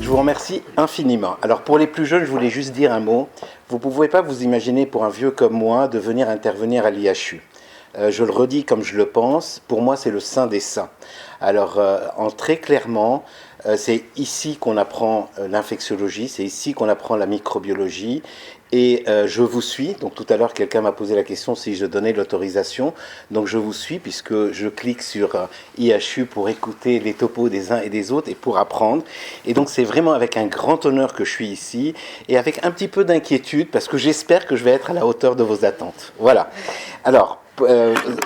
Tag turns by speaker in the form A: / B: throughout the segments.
A: Je vous remercie infiniment. Alors pour les plus jeunes, je voulais juste dire un mot. Vous ne pouvez pas vous imaginer pour un vieux comme moi de venir intervenir à l'IHU. Je le redis comme je le pense, pour moi c'est le saint des saints. Alors très clairement, c'est ici qu'on apprend l'infectiologie, c'est ici qu'on apprend la microbiologie. Et je vous suis, donc tout à l'heure quelqu'un m'a posé la question si je donnais l'autorisation, donc je vous suis puisque je clique sur IHU pour écouter les topos des uns et des autres et pour apprendre. Et donc c'est vraiment avec un grand honneur que je suis ici et avec un petit peu d'inquiétude parce que j'espère que je vais être à la hauteur de vos attentes. Voilà. Alors,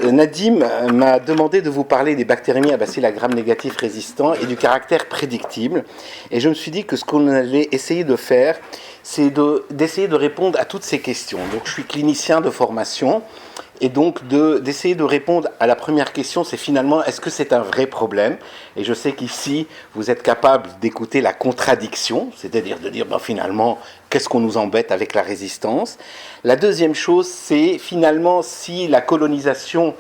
A: Nadim m'a demandé de vous parler des bactériémies à bacilles à gram négatif résistants et du caractère prédictible. Et je me suis dit que ce qu'on allait essayer de faire, c'est d'essayer de répondre à toutes ces questions. Donc je suis clinicien de formation et donc d'essayer de répondre à la première question, c'est finalement est-ce que c'est un vrai problème? Et je sais qu'ici vous êtes capable d'écouter la contradiction, c'est-à-dire de dire finalement qu'est-ce qu'on nous embête avec la résistance. La deuxième chose, c'est finalement si la colonisation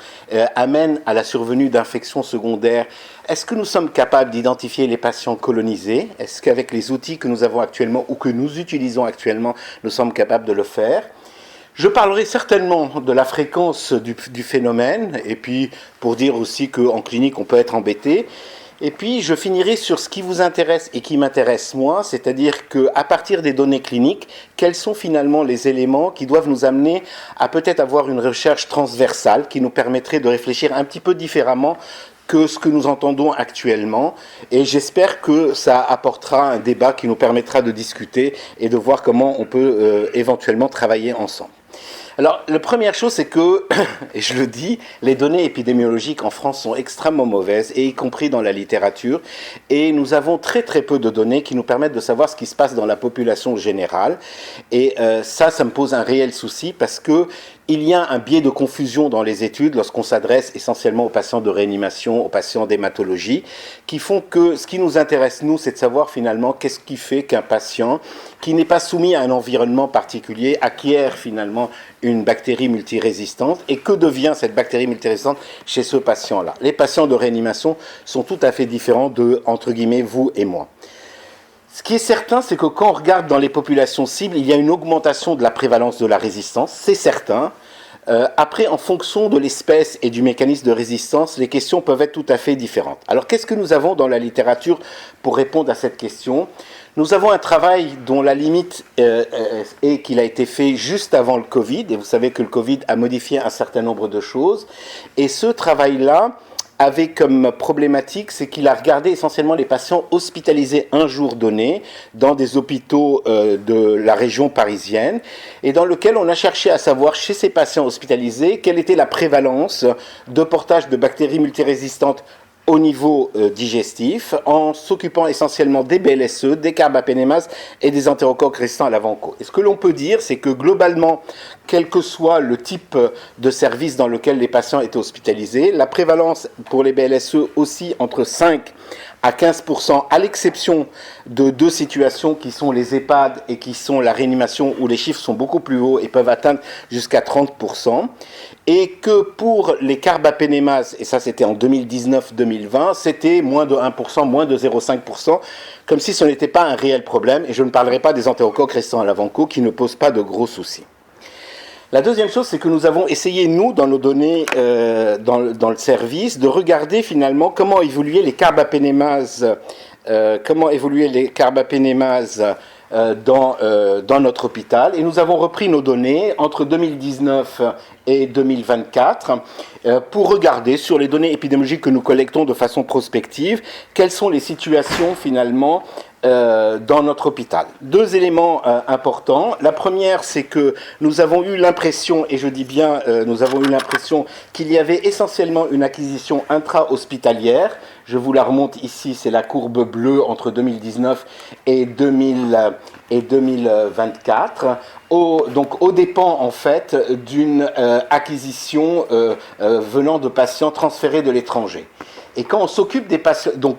A: amène à la survenue d'infections secondaires, est-ce que nous sommes capables d'identifier les patients colonisés? Est-ce qu'avec les outils que nous avons actuellement ou que nous utilisons actuellement, nous sommes capables de le faire? Je parlerai certainement de la fréquence du phénomène, et puis pour dire aussi qu'en clinique, on peut être embêté. Et puis, je finirai sur ce qui vous intéresse et qui m'intéresse moi, c'est-à-dire qu'à partir des données cliniques, quels sont finalement les éléments qui doivent nous amener à peut-être avoir une recherche transversale qui nous permettrait de réfléchir un petit peu différemment que ce que nous entendons actuellement. Et j'espère que ça apportera un débat qui nous permettra de discuter et de voir comment on peut éventuellement travailler ensemble. Alors, la première chose, c'est que, et je le dis, les données épidémiologiques en France sont extrêmement mauvaises, et y compris dans la littérature, et nous avons très très peu de données qui nous permettent de savoir ce qui se passe dans la population générale, et ça me pose un réel souci, parce que il y a un biais de confusion dans les études lorsqu'on s'adresse essentiellement aux patients de réanimation, aux patients d'hématologie, qui font que ce qui nous intéresse, nous, c'est de savoir finalement qu'est-ce qui fait qu'un patient qui n'est pas soumis à un environnement particulier acquiert finalement une bactérie multirésistante et que devient cette bactérie multirésistante chez ce patient-là. Les patients de réanimation sont tout à fait différents de, entre guillemets, vous et moi. Ce qui est certain, c'est que quand on regarde dans les populations cibles, il y a une augmentation de la prévalence de la résistance, c'est certain. Après, en fonction de l'espèce et du mécanisme de résistance, les questions peuvent être tout à fait différentes. Alors, qu'est-ce que nous avons dans la littérature pour répondre à cette question ? Nous avons un travail dont la limite est qu'il a été fait juste avant le Covid, et vous savez que le Covid a modifié un certain nombre de choses, et ce travail-là avait comme problématique, c'est qu'il a regardé essentiellement les patients hospitalisés un jour donné dans des hôpitaux de la région parisienne et dans lequel on a cherché à savoir chez ces patients hospitalisés quelle était la prévalence de portage de bactéries multirésistantes au niveau digestif, en s'occupant essentiellement des BLSE, des carbapénémases et des entérocoques restants à l'avant-côte. Et ce que l'on peut dire, c'est que globalement, quel que soit le type de service dans lequel les patients étaient hospitalisés, la prévalence pour les BLSE aussi entre 5 à 15%, à l'exception de deux situations qui sont les EHPAD et qui sont la réanimation, où les chiffres sont beaucoup plus hauts et peuvent atteindre jusqu'à 30%, et que pour les carbapénémases, et ça c'était en 2019-2020, c'était moins de 1%, moins de 0,5%, comme si ce n'était pas un réel problème, et je ne parlerai pas des entérocoques restants à l'avant-côte qui ne posent pas de gros soucis. La deuxième chose, c'est que nous avons essayé, nous, dans nos données, dans le service, de regarder finalement comment évoluaient les carbapénémases, dans notre hôpital. Et nous avons repris nos données entre 2019 et 2024 pour regarder sur les données épidémiologiques que nous collectons de façon prospective, quelles sont les situations finalement dans notre hôpital. Deux éléments importants. La première, c'est que nous avons eu l'impression, et je dis bien nous avons eu l'impression qu'il y avait essentiellement une acquisition intra-hospitalière. Je vous la remonte ici, c'est la courbe bleue entre 2019 et 2024, donc aux dépens en fait d'une acquisition venant de patients transférés de l'étranger. Et quand on s'occupe des patients, donc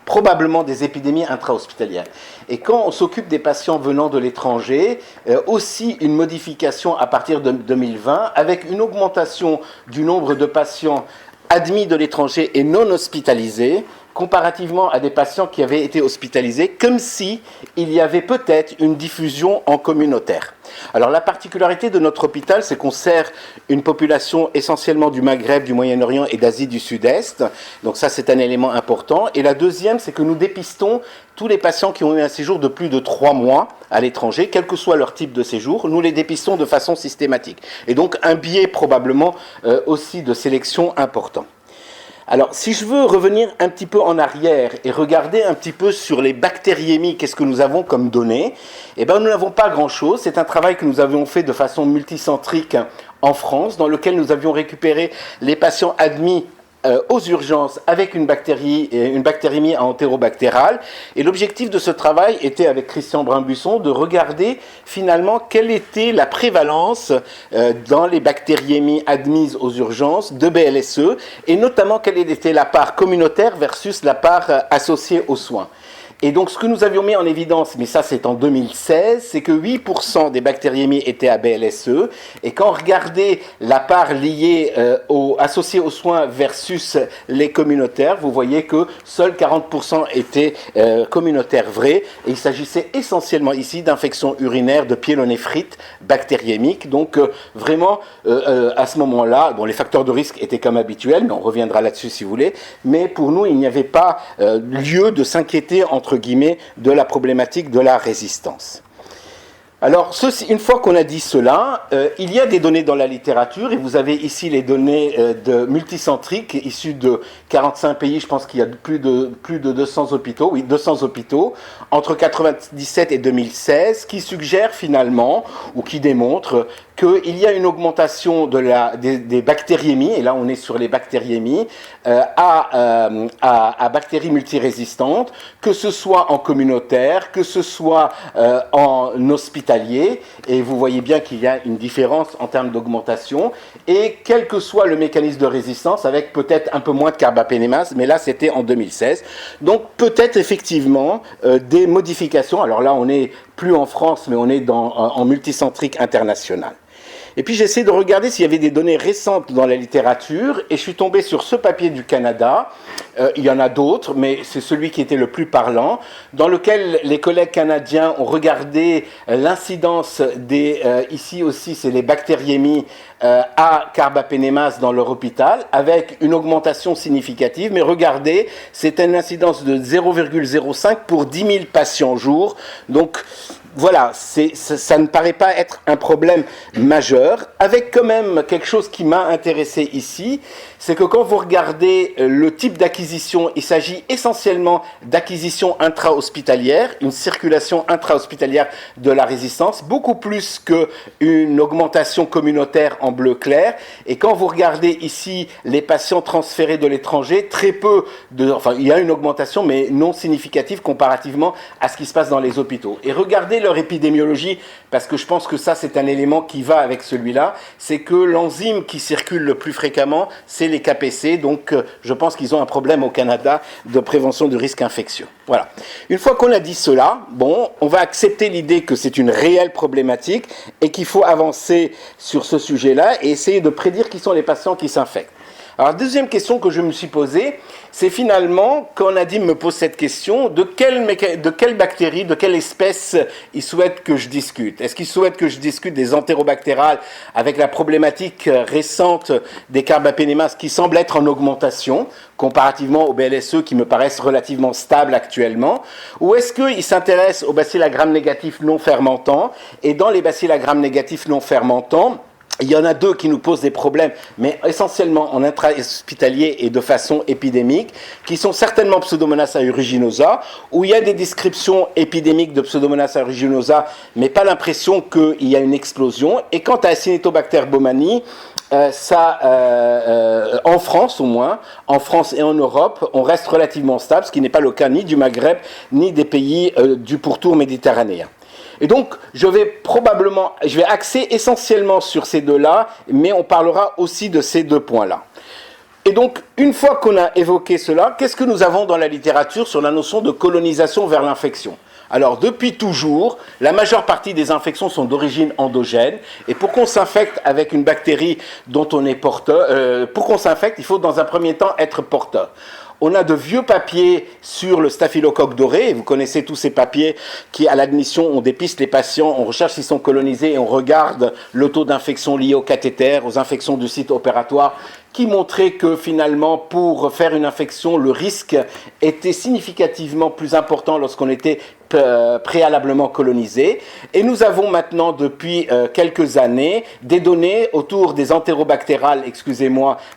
A: probablement des épidémies intra-hospitalières. Et quand on s'occupe des patients venant de l'étranger, aussi une modification à partir de 2020, avec une augmentation du nombre de patients admis de l'étranger et non hospitalisés, comparativement à des patients qui avaient été hospitalisés, comme si il y avait peut-être une diffusion en communautaire. Alors la particularité de notre hôpital, c'est qu'on sert une population essentiellement du Maghreb, du Moyen-Orient et d'Asie du Sud-Est. Donc ça, c'est un élément important. Et la deuxième, c'est que nous dépistons tous les patients qui ont eu un séjour de plus de 3 mois à l'étranger, quel que soit leur type de séjour, nous les dépistons de façon systématique. Et donc un biais probablement aussi de sélection important. Alors, si je veux revenir un petit peu en arrière et regarder un petit peu sur les bactériémies, qu'est-ce que nous avons comme données? Eh bien, nous n'avons pas grand-chose. C'est un travail que nous avions fait de façon multicentrique en France, dans lequel nous avions récupéré les patients admis aux urgences avec une bactériémie entérobactérale. Et l'objectif de ce travail était, avec Christian Brun-Buisson, de regarder finalement quelle était la prévalence dans les bactériémies admises aux urgences de BLSE, et notamment quelle était la part communautaire versus la part associée aux soins. Et donc, ce que nous avions mis en évidence, mais ça c'est en 2016, c'est que 8% des bactériémies étaient à BLSE. Et quand on regardait la part liée associée aux soins versus les communautaires, vous voyez que seuls 40% étaient communautaires vrais. Et il s'agissait essentiellement ici d'infections urinaires de pyélonéphrite bactériémique. Donc, vraiment, à ce moment-là, bon, les facteurs de risque étaient comme habituels, mais on reviendra là-dessus si vous voulez. Mais pour nous, il n'y avait pas lieu de s'inquiéter entre guillemets, de la problématique de la résistance. Alors, une fois qu'on a dit cela, il y a des données dans la littérature, et vous avez ici les données multicentriques issues de 45 pays. Je pense qu'il y a plus de 200 hôpitaux, oui, 200 hôpitaux, entre 1997 et 2016, qui suggèrent finalement, ou qui démontrent, qu'il y a une augmentation des bactériémies, et là on est sur les bactériémies, à bactéries multirésistantes, que ce soit en communautaire, que ce soit en hospitalier, et vous voyez bien qu'il y a une différence en termes d'augmentation, et quel que soit le mécanisme de résistance, avec peut-être un peu moins de carbapénémase, mais là c'était en 2016. Donc peut-être effectivement des modifications, alors là on n'est plus en France, mais on est en multicentrique international. Et puis j'essaie de regarder s'il y avait des données récentes dans la littérature, et je suis tombé sur ce papier du Canada. Il y en a d'autres, mais c'est celui qui était le plus parlant, dans lequel les collègues canadiens ont regardé l'incidence ici aussi c'est les bactériémies à carbapénémase dans leur hôpital, avec une augmentation significative, mais regardez, c'est une incidence de 0,05 pour 10 000 patients jour, donc voilà, ça ne paraît pas être un problème majeur, avec quand même quelque chose qui m'a intéressé ici, c'est que quand vous regardez le type d'acquisition, il s'agit essentiellement d'acquisition intra-hospitalière, une circulation intra-hospitalière de la résistance, beaucoup plus qu'une augmentation communautaire en bleu clair. Et quand vous regardez ici les patients transférés de l'étranger, il y a une augmentation, mais non significative comparativement à ce qui se passe dans les hôpitaux. Et regardez leur épidémiologie, parce que je pense que ça c'est un élément qui va avec celui-là, c'est que l'enzyme qui circule le plus fréquemment, c'est les KPC, donc je pense qu'ils ont un problème au Canada de prévention du risque infectieux. Voilà. Une fois qu'on a dit cela, bon, on va accepter l'idée que c'est une réelle problématique et qu'il faut avancer sur ce sujet-là et essayer de prédire qui sont les patients qui s'infectent. Alors, deuxième question que je me suis posée, c'est finalement, quand Nadim me pose cette question, de quelle bactérie, de quelle espèce il souhaite que je discute? Est-ce qu'il souhaite que je discute des entérobactérales avec la problématique récente des carbapénémases qui semble être en augmentation, comparativement aux BLSE qui me paraissent relativement stables actuellement? Ou est-ce qu'il s'intéresse aux bacilles à gram négatifs non fermentants? Et dans les bacilles à gram négatifs non fermentants, il y en a deux qui nous posent des problèmes, mais essentiellement en intra-hospitalier et de façon épidémique, qui sont certainement Pseudomonas aeruginosa, où il y a des descriptions épidémiques de Pseudomonas aeruginosa, mais pas l'impression qu'il y a une explosion. Et quant à Acinetobacter baumannii, en France au moins, en France et en Europe, on reste relativement stable, ce qui n'est pas le cas ni du Maghreb, ni des pays du pourtour méditerranéen. Et donc, je vais axer essentiellement sur ces deux-là, mais on parlera aussi de ces deux points-là. Et donc, une fois qu'on a évoqué cela, qu'est-ce que nous avons dans la littérature sur la notion de colonisation vers l'infection ? Alors, depuis toujours, la majeure partie des infections sont d'origine endogène, et pour qu'on s'infecte avec une bactérie dont on est porteur, pour qu'on s'infecte, il faut dans un premier temps être porteur. On a de vieux papiers sur le staphylocoque doré, et vous connaissez tous ces papiers qui, à l'admission, on dépiste les patients, on recherche s'ils sont colonisés et on regarde le taux d'infection lié au cathéter, aux infections du site opératoire, qui montrait que finalement, pour faire une infection, le risque était significativement plus important lorsqu'on était préalablement colonisé. Et nous avons maintenant, depuis quelques années, des données autour des entérobactérales,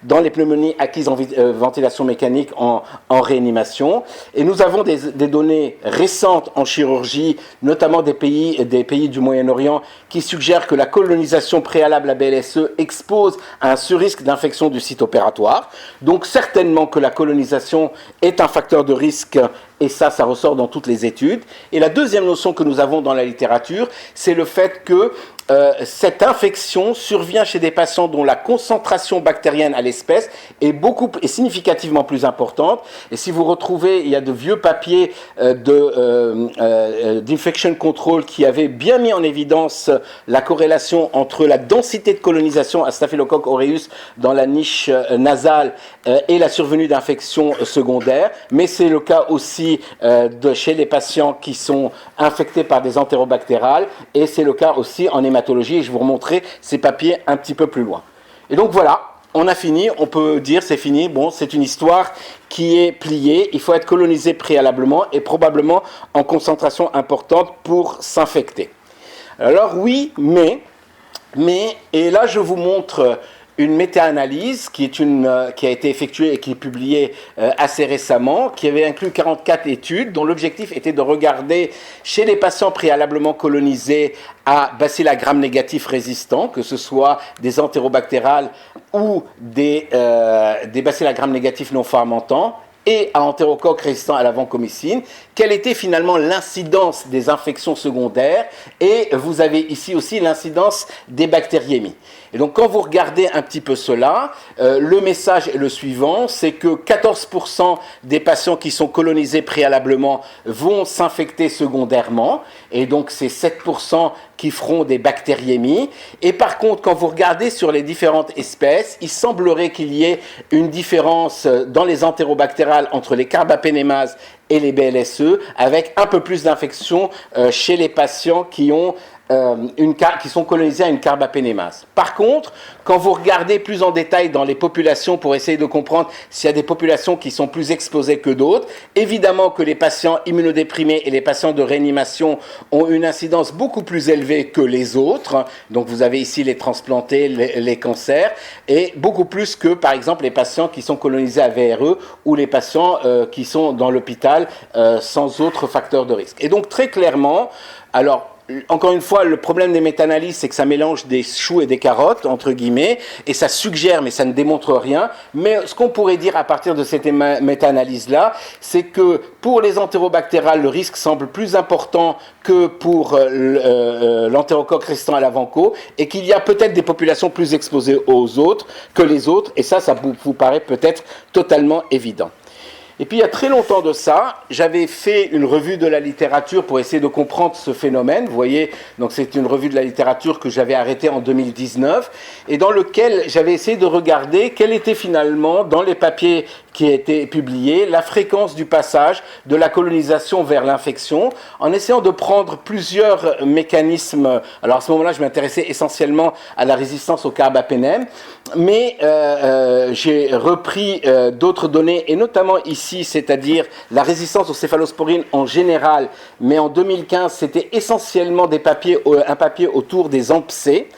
A: dans les pneumonies acquises en ventilation mécanique en réanimation. Et nous avons des données récentes en chirurgie, notamment des pays du Moyen-Orient, qui suggèrent que la colonisation préalable à BLSE expose à un surrisque d'infection du site opératoire. Donc certainement que la colonisation est un facteur de risque, et ça ressort dans toutes les études. Et la deuxième notion que nous avons dans la littérature, c'est le fait que cette infection survient chez des patients dont la concentration bactérienne à l'espèce est significativement plus importante. Et si vous retrouvez, il y a de vieux papiers d'infection control qui avaient bien mis en évidence la corrélation entre la densité de colonisation à Staphylococcus aureus dans la niche nasale et la survenue d'infections secondaires. Mais c'est le cas aussi chez les patients qui sont infectés par des entérobactérales, et c'est le cas aussi en hématologie, et je vous remontrerai ces papiers un petit peu plus loin. Et donc voilà, on a fini, on peut dire c'est fini, bon, c'est une histoire qui est pliée, il faut être colonisé préalablement et probablement en concentration importante pour s'infecter. Alors oui, mais, et là je vous montre une méta-analyse qui a été effectuée et qui est publiée assez récemment, qui avait inclus 44 études, dont l'objectif était de regarder chez les patients préalablement colonisés à bacilles à gram négatifs résistants, que ce soit des entérobactérales ou des bacilles à gram négatifs non fermentants, et à entérocoque résistant à la vancomycine, quelle était finalement l'incidence des infections secondaires, et vous avez ici aussi l'incidence des bactériémies. Et donc quand vous regardez un petit peu cela, le message est le suivant, c'est que 14% des patients qui sont colonisés préalablement vont s'infecter secondairement, et donc c'est 7% qui feront des bactériémies. Et par contre, quand vous regardez sur les différentes espèces, il semblerait qu'il y ait une différence dans les entérobactérales entre les carbapénémases et les BLSE, avec un peu plus d'infections chez les patients qui sont colonisés à une carbapénémase. Par contre, quand vous regardez plus en détail dans les populations pour essayer de comprendre s'il y a des populations qui sont plus exposées que d'autres, évidemment que les patients immunodéprimés et les patients de réanimation ont une incidence beaucoup plus élevée que les autres. Donc vous avez ici les transplantés, les cancers, et beaucoup plus que par exemple les patients qui sont colonisés à VRE ou les patients qui sont dans l'hôpital sans autre facteur de risque. Et donc très clairement, alors encore une fois, le problème des méta-analyses, c'est que ça mélange des choux et des carottes, entre guillemets, et ça suggère, mais ça ne démontre rien. Mais ce qu'on pourrait dire à partir de cette méta-analyse-là, c'est que pour les entérobactérales, le risque semble plus important que pour l'entérocoque résistant à la vanco, et qu'il y a peut-être des populations plus exposées aux autres que les autres, et ça vous paraît peut-être totalement évident. Et puis il y a très longtemps de ça, j'avais fait une revue de la littérature pour essayer de comprendre ce phénomène. Vous voyez, donc c'est une revue de la littérature que j'avais arrêtée en 2019 et dans lequel j'avais essayé de regarder quelle était finalement, dans les papiers qui étaient publiés, la fréquence du passage de la colonisation vers l'infection, en essayant de prendre plusieurs mécanismes. Alors à ce moment-là, je m'intéressais essentiellement à la résistance au carbapénème, mais j'ai repris d'autres données, et notamment ici, c'est-à-dire la résistance aux céphalosporines en général, mais en 2015, c'était essentiellement un papier autour des AMP-C.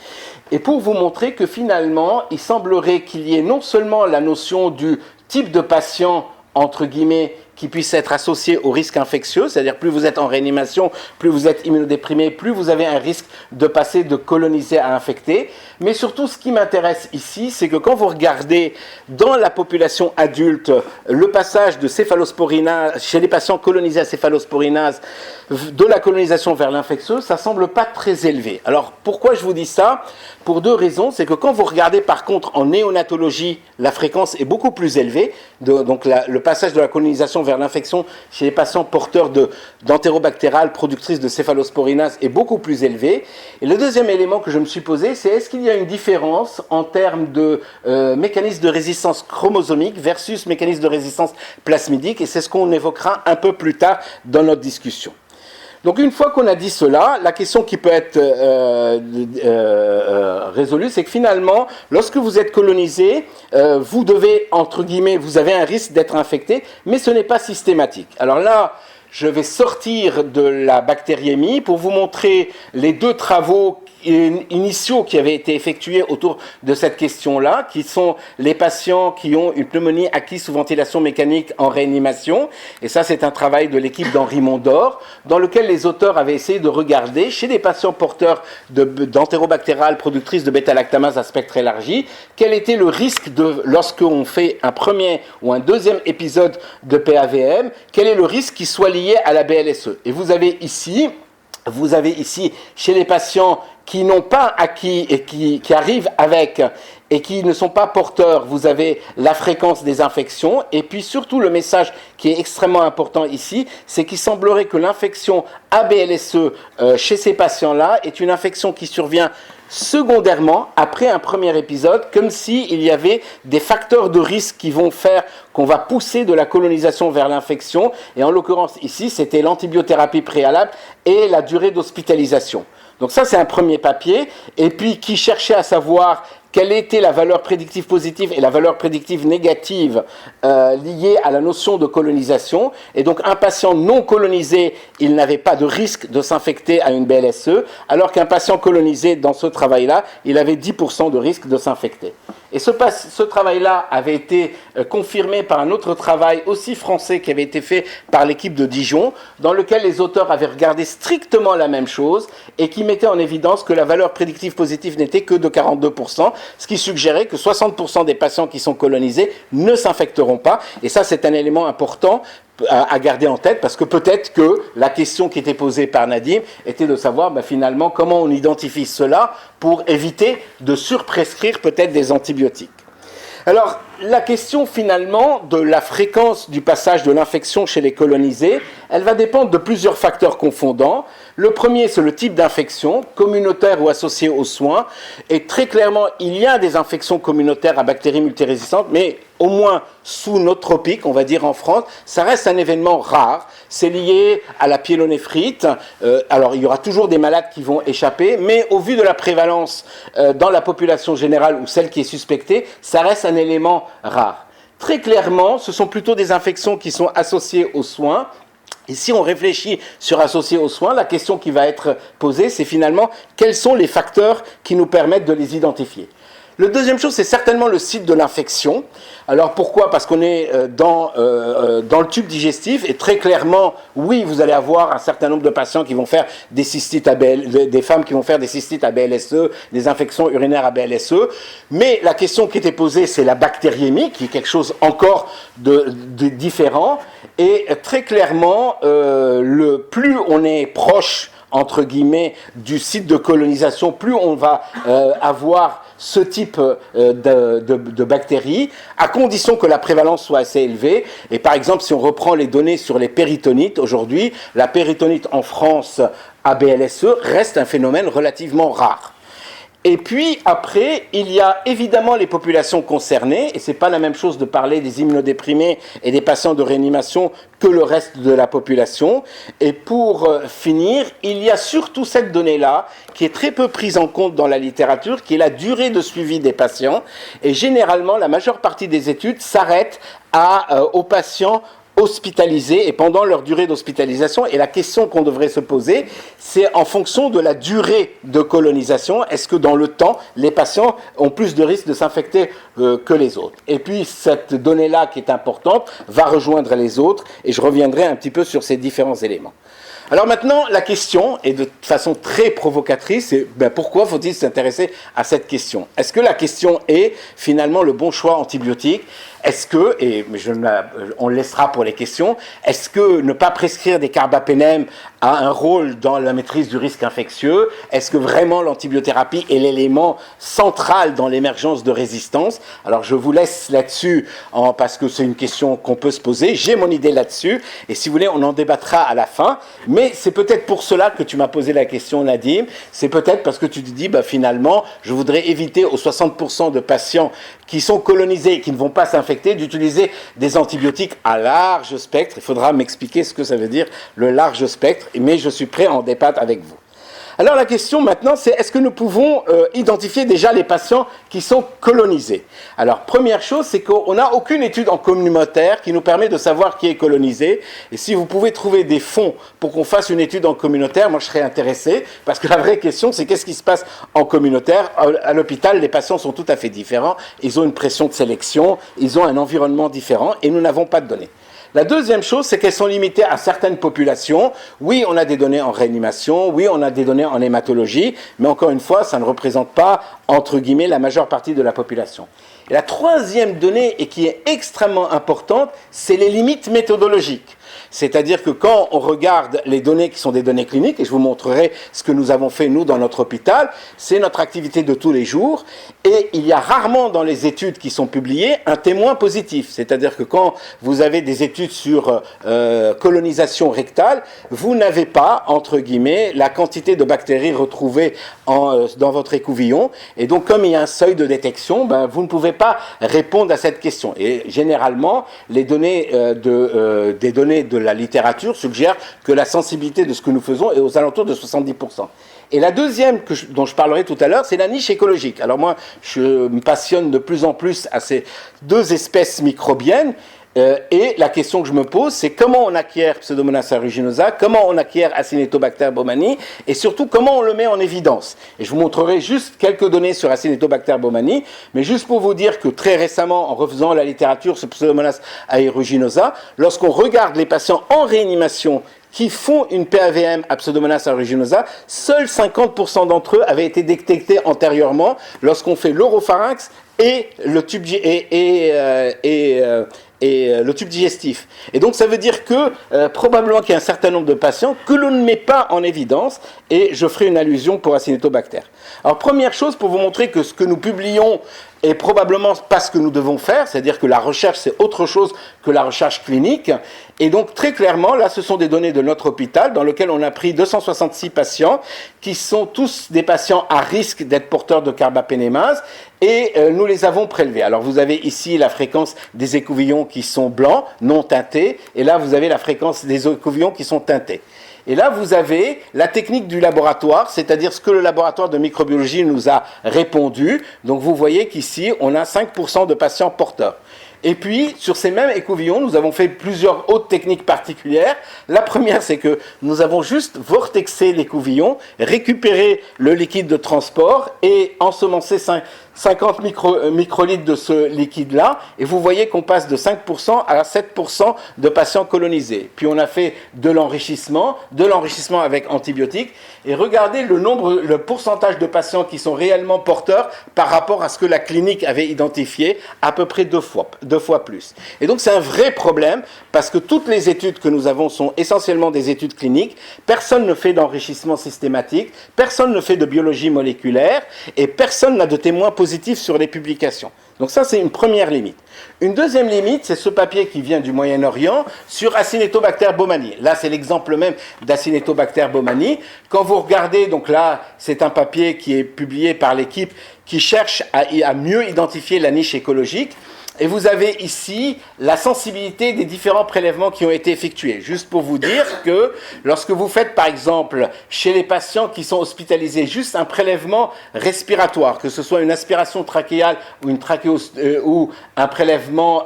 A: Et pour vous montrer que finalement, il semblerait qu'il y ait non seulement la notion du type de patient, entre guillemets, qui puisse être associé au risque infectieux, c'est-à-dire plus vous êtes en réanimation, plus vous êtes immunodéprimé, plus vous avez un risque de passer de colonisé à infecté. Mais surtout, ce qui m'intéresse ici, c'est que quand vous regardez dans la population adulte, le passage de céphalosporinase, chez les patients colonisés à céphalosporinase, de la colonisation vers l'infectieux, ça semble pas très élevé. Alors, pourquoi je vous dis ça ? Pour deux raisons. C'est que quand vous regardez par contre en néonatologie, la fréquence est beaucoup plus élevée, donc le passage de la colonisation vers l'infection chez les patients porteurs d'entérobactérales productrices de céphalosporinase est beaucoup plus élevée. Et le deuxième élément que je me suis posé, c'est est-ce qu'il y a une différence en termes de mécanisme de résistance chromosomique versus mécanisme de résistance plasmidique, et c'est ce qu'on évoquera un peu plus tard dans notre discussion. Donc une fois qu'on a dit cela, la question qui peut être résolue, c'est que finalement, lorsque vous êtes colonisé, vous devez, entre guillemets, vous avez un risque d'être infecté, mais ce n'est pas systématique. Alors là, je vais sortir de la bactériémie pour vous montrer les deux travaux initiaux qui avaient été effectués autour de cette question-là, qui sont les patients qui ont une pneumonie acquise sous ventilation mécanique en réanimation. Et ça, c'est un travail de l'équipe d'Henri Mondor, dans lequel les auteurs avaient essayé de regarder, chez des patients porteurs d'entérobactérales productrices de bêta-lactamase à spectre élargi, quel était le risque lorsqu'on fait un premier ou un deuxième épisode de PAVM, quel est le risque qui soit lié à la BLSE. Et vous avez ici, chez les patients qui n'ont pas acquis et qui arrivent avec et qui ne sont pas porteurs, vous avez la fréquence des infections. Et puis surtout, le message qui est extrêmement important ici, c'est qu'il semblerait que l'infection ABLSE chez ces patients-là est une infection qui survient secondairement, après un premier épisode, comme s'il y avait des facteurs de risque qui vont faire qu'on va pousser de la colonisation vers l'infection. Et en l'occurrence ici, c'était l'antibiothérapie préalable et la durée d'hospitalisation. Donc ça, c'est un premier papier, et puis qui cherchait à savoir quelle était la valeur prédictive positive et la valeur prédictive négative liée à la notion de colonisation. Et donc un patient non colonisé, il n'avait pas de risque de s'infecter à une BLSE, alors qu'un patient colonisé, dans ce travail-là, il avait 10% de risque de s'infecter. Et ce travail-là avait été confirmé par un autre travail aussi français qui avait été fait par l'équipe de Dijon, dans lequel les auteurs avaient regardé strictement la même chose et qui mettait en évidence que la valeur prédictive positive n'était que de 42%, ce qui suggérait que 60% des patients qui sont colonisés ne s'infecteront pas. Et ça, c'est un élément important à garder en tête, parce que peut-être que la question qui était posée par Nadim était de savoir finalement comment on identifie cela pour éviter de surprescrire peut-être des antibiotiques. Alors, la question finalement de la fréquence du passage de l'infection chez les colonisés, elle va dépendre de plusieurs facteurs confondants. Le premier, c'est le type d'infection, communautaire ou associée aux soins. Et très clairement, il y a des infections communautaires à bactéries multirésistantes, mais au moins sous-notropiques, on va dire en France, ça reste un événement rare. C'est lié à la pyélonéphrite. Alors, il y aura toujours des malades qui vont échapper, mais au vu de la prévalence dans la population générale ou celle qui est suspectée, ça reste un élément rare. Très clairement, ce sont plutôt des infections qui sont associées aux soins. Et si on réfléchit sur associé aux soins, la question qui va être posée, c'est finalement quels sont les facteurs qui nous permettent de les identifier. La deuxième chose, c'est certainement le site de l'infection. Alors pourquoi ? Parce qu'on est dans le tube digestif, et très clairement, oui, vous allez avoir un certain nombre de patients qui vont faire des cystites des femmes qui vont faire des cystites à BLSE, des infections urinaires à BLSE. Mais la question qui était posée, c'est la bactériémie, qui est quelque chose encore de différent. Et très clairement, plus on est proche, entre guillemets, du site de colonisation, plus on va avoir ce type de bactéries, à condition que la prévalence soit assez élevée. Et par exemple, si on reprend les données sur les péritonites, aujourd'hui, la péritonite en France à BLSE reste un phénomène relativement rare. Et puis après, il y a évidemment les populations concernées, et c'est pas la même chose de parler des immunodéprimés et des patients de réanimation que le reste de la population. Et pour finir, il y a surtout cette donnée-là, qui est très peu prise en compte dans la littérature, qui est la durée de suivi des patients. Et généralement, la majeure partie des études s'arrête aux patients hospitalisés et pendant leur durée d'hospitalisation. Et la question qu'on devrait se poser, c'est en fonction de la durée de colonisation, est-ce que dans le temps, les patients ont plus de risques de s'infecter que les autres. Et puis cette donnée-là qui est importante va rejoindre les autres, et je reviendrai un petit peu sur ces différents éléments. Alors maintenant, la question, et de façon très provocatrice, c'est pourquoi faut-il s'intéresser à cette question ? Est-ce que la question est finalement le bon choix antibiotique ? Est-ce que, on le laissera pour les questions, est-ce que ne pas prescrire des carbapénèmes a un rôle dans la maîtrise du risque infectieux? Est-ce que vraiment l'antibiothérapie est l'élément central dans l'émergence de résistance? Alors je vous laisse là-dessus parce que c'est une question qu'on peut se poser. J'ai mon idée là-dessus et si vous voulez on en débattra à la fin. Mais c'est peut-être pour cela que tu m'as posé la question, Nadim. C'est peut-être parce que tu te dis finalement je voudrais éviter aux 60% de patients qui sont colonisés et qui ne vont pas s'infecter d'utiliser des antibiotiques à large spectre. Il faudra m'expliquer ce que ça veut dire le large spectre, mais je suis prêt à en débattre avec vous. Alors la question maintenant, c'est est-ce que nous pouvons identifier déjà les patients qui sont colonisés? Alors première chose, c'est qu'on n'a aucune étude en communautaire qui nous permet de savoir qui est colonisé. Et si vous pouvez trouver des fonds pour qu'on fasse une étude en communautaire, moi je serais intéressé, parce que la vraie question, c'est qu'est-ce qui se passe en communautaire? À l'hôpital, les patients sont tout à fait différents, ils ont une pression de sélection, ils ont un environnement différent, et nous n'avons pas de données. La deuxième chose, c'est qu'elles sont limitées à certaines populations. Oui, on a des données en réanimation, oui, on a des données en hématologie, mais encore une fois, ça ne représente pas, entre guillemets, la majeure partie de la population. Et la troisième donnée, et qui est extrêmement importante, c'est les limites méthodologiques. C'est-à-dire que quand on regarde les données qui sont des données cliniques, et je vous montrerai ce que nous avons fait nous dans notre hôpital, c'est notre activité de tous les jours, et il y a rarement dans les études qui sont publiées un témoin positif. C'est-à-dire que quand vous avez des études sur colonisation rectale, vous n'avez pas, entre guillemets, la quantité de bactéries retrouvées dans votre écouvillon, et donc comme il y a un seuil de détection, vous ne pouvez pas répondre à cette question. Et généralement, les données des données de la littérature suggèrent que la sensibilité de ce que nous faisons est aux alentours de 70%. Et la deuxième dont je parlerai tout à l'heure, c'est la niche écologique. Alors moi, je me passionne de plus en plus à ces deux espèces microbiennes. Et la question que je me pose, c'est comment on acquiert Pseudomonas aeruginosa, comment on acquiert Acinetobacter baumannii, et surtout comment on le met en évidence. Et je vous montrerai juste quelques données sur Acinetobacter baumannii, mais juste pour vous dire que très récemment, en refaisant la littérature sur Pseudomonas aeruginosa, lorsqu'on regarde les patients en réanimation qui font une PAVM à Pseudomonas aeruginosa, seuls 50% d'entre eux avaient été détectés antérieurement lorsqu'on fait l'oropharynx et le tube le tube digestif. Et donc ça veut dire que probablement qu'il y a un certain nombre de patients que l'on ne met pas en évidence, et je ferai une allusion pour Acinetobacter. Alors première chose, pour vous montrer que ce que nous publions est probablement pas ce que nous devons faire, c'est-à-dire que la recherche c'est autre chose que la recherche clinique, et donc très clairement là ce sont des données de notre hôpital dans lequel on a pris 266 patients qui sont tous des patients à risque d'être porteurs de carbapénémase, et nous les avons prélevés. Alors vous avez ici la fréquence des écouvillons qui sont blancs, non teintés, et là vous avez la fréquence des écouvillons qui sont teintés. Et là, vous avez la technique du laboratoire, c'est-à-dire ce que le laboratoire de microbiologie nous a répondu. Donc vous voyez qu'ici, on a 5% de patients porteurs. Et puis, sur ces mêmes écouvillons, nous avons fait plusieurs autres techniques particulières. La première, c'est que nous avons juste vortexé l'écouvillon, récupéré le liquide de transport et ensemencé 50 microlitres de ce liquide-là, et vous voyez qu'on passe de 5% à 7% de patients colonisés. Puis on a fait de l'enrichissement avec antibiotiques, et regardez le pourcentage de patients qui sont réellement porteurs par rapport à ce que la clinique avait identifié, à peu près deux fois plus. Et donc c'est un vrai problème, parce que toutes les études que nous avons sont essentiellement des études cliniques, personne ne fait d'enrichissement systématique, personne ne fait de biologie moléculaire, et personne n'a de témoins positifs sur les publications. Donc ça, c'est une première limite. Une deuxième limite, c'est ce papier qui vient du Moyen-Orient sur Acinetobacter baumannii. Là, c'est l'exemple même d'Acinetobacter baumannii. Quand vous regardez, donc là, c'est un papier qui est publié par l'équipe qui cherche à mieux identifier la niche écologique. Et vous avez ici la sensibilité des différents prélèvements qui ont été effectués. Juste pour vous dire que lorsque vous faites, par exemple, chez les patients qui sont hospitalisés, juste un prélèvement respiratoire, que ce soit une aspiration trachéale ou ou un prélèvement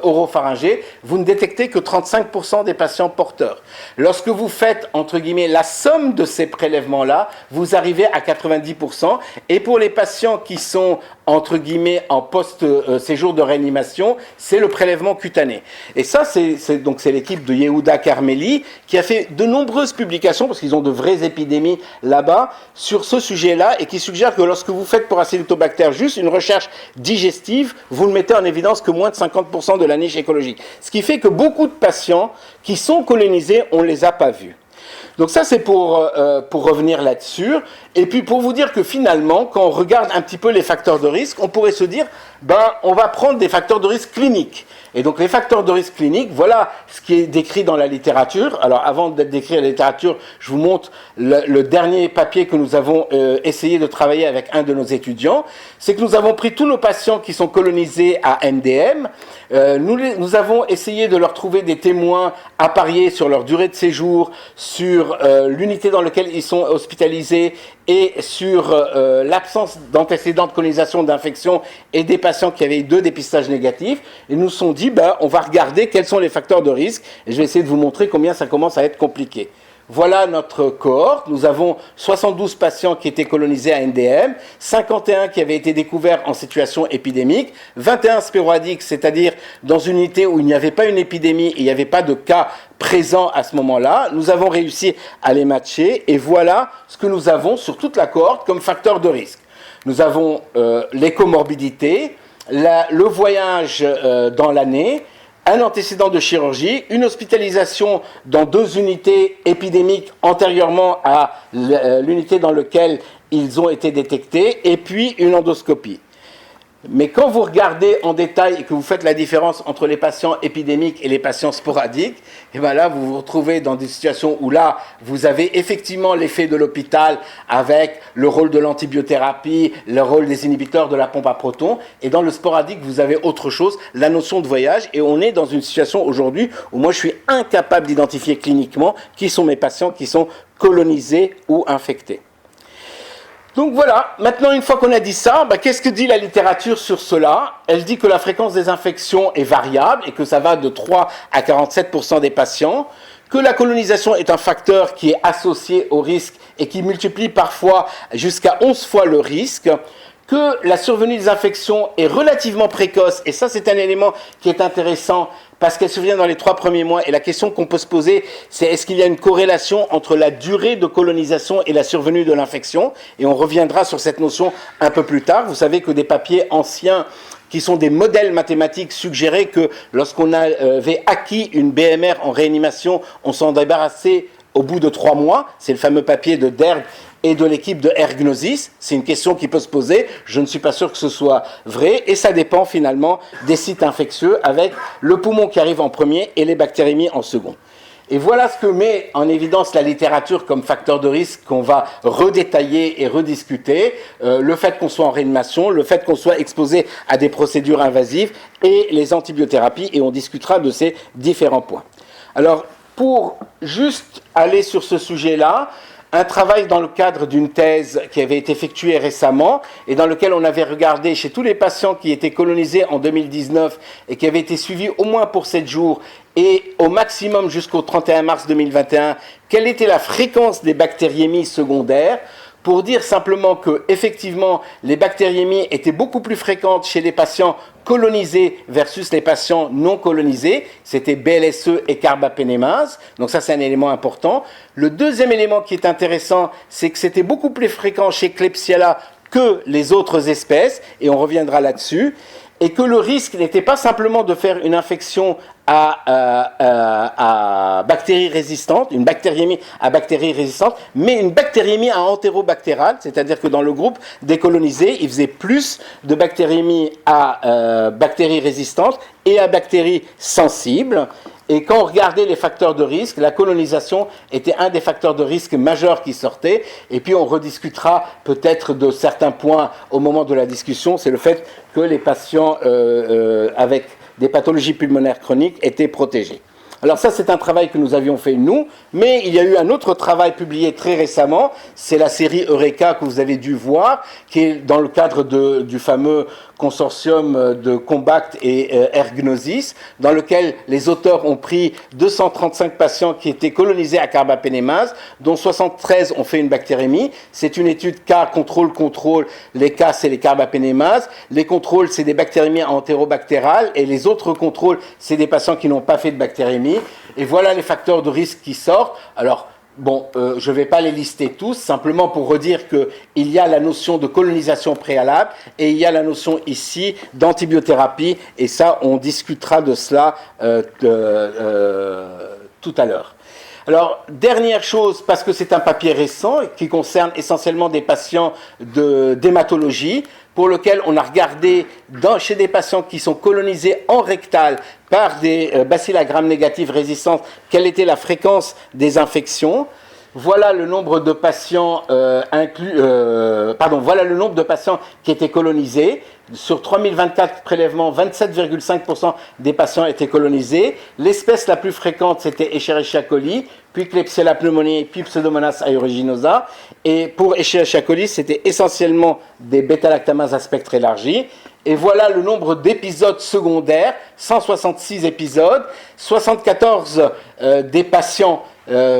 A: oropharyngé, vous ne détectez que 35% des patients porteurs. Lorsque vous faites, entre guillemets, la somme de ces prélèvements-là, vous arrivez à 90%. Et pour les patients qui sont, entre guillemets, en post-séjour de réanimation, c'est le prélèvement cutané. Et ça, c'est l'équipe de Yehuda Carmeli qui a fait de nombreuses publications, parce qu'ils ont de vraies épidémies là-bas, sur ce sujet-là, et qui suggère que lorsque vous faites pour Acinetobacter juste une recherche digestive, vous ne mettez en évidence que moins de 50% de la niche écologique. Ce qui fait que beaucoup de patients qui sont colonisés, on ne les a pas vus. Donc ça, c'est pour revenir là-dessus. Et puis pour vous dire que finalement, quand on regarde un petit peu les facteurs de risque, on pourrait se dire, on va prendre des facteurs de risque cliniques. Et donc les facteurs de risque cliniques, voilà ce qui est décrit dans la littérature. Alors avant d'être décrit dans la littérature, je vous montre le dernier papier que nous avons essayé de travailler avec un de nos étudiants. C'est que nous avons pris tous nos patients qui sont colonisés à MDM. Nous avons essayé de leur trouver des témoins appariés sur leur durée de séjour, sur l'unité dans laquelle ils sont hospitalisés et sur l'absence d'antécédents de colonisation d'infection et des patients qui avaient eu 2 dépistages négatifs. Et nous nous sommes dit, on va regarder quels sont les facteurs de risque et je vais essayer de vous montrer combien ça commence à être compliqué. Voilà notre cohorte. Nous avons 72 patients qui étaient colonisés à NDM, 51 qui avaient été découverts en situation épidémique, 21 sporadiques, c'est-à-dire dans une unité où il n'y avait pas une épidémie et il n'y avait pas de cas présents à ce moment-là. Nous avons réussi à les matcher et voilà ce que nous avons sur toute la cohorte comme facteur de risque. Nous avons les comorbidités, le voyage dans l'année, un antécédent de chirurgie, une hospitalisation dans 2 unités épidémiques antérieurement à l'unité dans laquelle ils ont été détectés, et puis une endoscopie. Mais quand vous regardez en détail et que vous faites la différence entre les patients épidémiques et les patients sporadiques, et bien là, vous vous retrouvez dans des situations où là, vous avez effectivement l'effet de l'hôpital avec le rôle de l'antibiothérapie, le rôle des inhibiteurs de la pompe à protons. Et dans le sporadique, vous avez autre chose, la notion de voyage. Et on est dans une situation aujourd'hui où moi, je suis incapable d'identifier cliniquement qui sont mes patients qui sont colonisés ou infectés. Donc voilà, maintenant une fois qu'on a dit ça, qu'est-ce que dit la littérature sur cela? Elle dit que la fréquence des infections est variable et que ça va de 3 à 47% des patients, que la colonisation est un facteur qui est associé au risque et qui multiplie parfois jusqu'à 11 fois le risque, que la survenue des infections est relativement précoce, et ça c'est un élément qui est intéressant parce qu'elle survient dans les 3 premiers mois, et la question qu'on peut se poser, c'est est-ce qu'il y a une corrélation entre la durée de colonisation et la survenue de l'infection, et on reviendra sur cette notion un peu plus tard. Vous savez que des papiers anciens qui sont des modèles mathématiques suggéraient que lorsqu'on avait acquis une BMR en réanimation, on s'en débarrassait au bout de 3 mois, c'est le fameux papier de Derg et de l'équipe de Ergnosis. C'est une question qui peut se poser, je ne suis pas sûr que ce soit vrai, et ça dépend finalement des sites infectieux, avec le poumon qui arrive en premier et les bactériémies en second. Et voilà ce que met en évidence la littérature comme facteur de risque qu'on va redétailler et rediscuter, le fait qu'on soit en réanimation, le fait qu'on soit exposé à des procédures invasives et les antibiothérapies, et on discutera de ces différents points. Alors, pour juste aller sur ce sujet-là, un travail dans le cadre d'une thèse qui avait été effectuée récemment et dans lequel on avait regardé chez tous les patients qui étaient colonisés en 2019 et qui avaient été suivis au moins pour 7 jours et au maximum jusqu'au 31 mars 2021, quelle était la fréquence des bactériémies secondaires, pour dire simplement que effectivement les bactériémies étaient beaucoup plus fréquentes chez les patients colonisés versus les patients non colonisés, c'était BLSE et carbapénémase, donc ça c'est un élément important. Le deuxième élément qui est intéressant, c'est que c'était beaucoup plus fréquent chez Klebsiella que les autres espèces, et on reviendra là-dessus, et que le risque n'était pas simplement de faire une infection à bactéries résistantes, une bactériémie à bactéries résistantes, mais une bactériémie à entérobactérale, c'est-à-dire que dans le groupe des colonisés, il faisait plus de bactériémie à bactéries résistantes et à bactéries sensibles. Et quand on regardait les facteurs de risque, la colonisation était un des facteurs de risque majeurs qui sortait. Et puis on rediscutera peut-être de certains points au moment de la discussion. C'est le fait que les patients avec des pathologies pulmonaires chroniques étaient protégés. Alors ça, c'est un travail que nous avions fait nous, mais il y a eu un autre travail publié très récemment, c'est la série Eureka que vous avez dû voir, qui est dans le cadre du fameux consortium de Combact et Ergnosis, dans lequel les auteurs ont pris 235 patients qui étaient colonisés à carbapénémase, dont 73 ont fait une bactérémie. C'est une étude cas contrôle. Les cas, c'est les carbapénémases. Les contrôles, c'est des bactérémies entérobactérales. Et les autres contrôles, c'est des patients qui n'ont pas fait de bactérémie. Et voilà les facteurs de risque qui sortent. Alors, bon, je ne vais pas les lister tous, simplement pour redire qu'il y a la notion de colonisation préalable et il y a la notion ici d'antibiothérapie, et ça, on discutera de cela tout à l'heure. Alors, dernière chose, parce que c'est un papier récent qui concerne essentiellement des patients d'hématologie, pour lequel on a regardé chez des patients qui sont colonisés en rectal par des bacilles à gram négatifs résistantes, quelle était la fréquence des infections. Voilà le nombre de patients voilà le nombre de patients qui étaient colonisés. Sur 3024 prélèvements, 27,5% des patients étaient colonisés. L'espèce la plus fréquente, c'était Escherichia coli, puis Klebsiella pneumoniae, puis Pseudomonas aeruginosa. Et pour Escherichia coli, c'était essentiellement des bêta-lactamases à spectre élargi. Et voilà le nombre d'épisodes secondaires, 166 épisodes, 74 des patients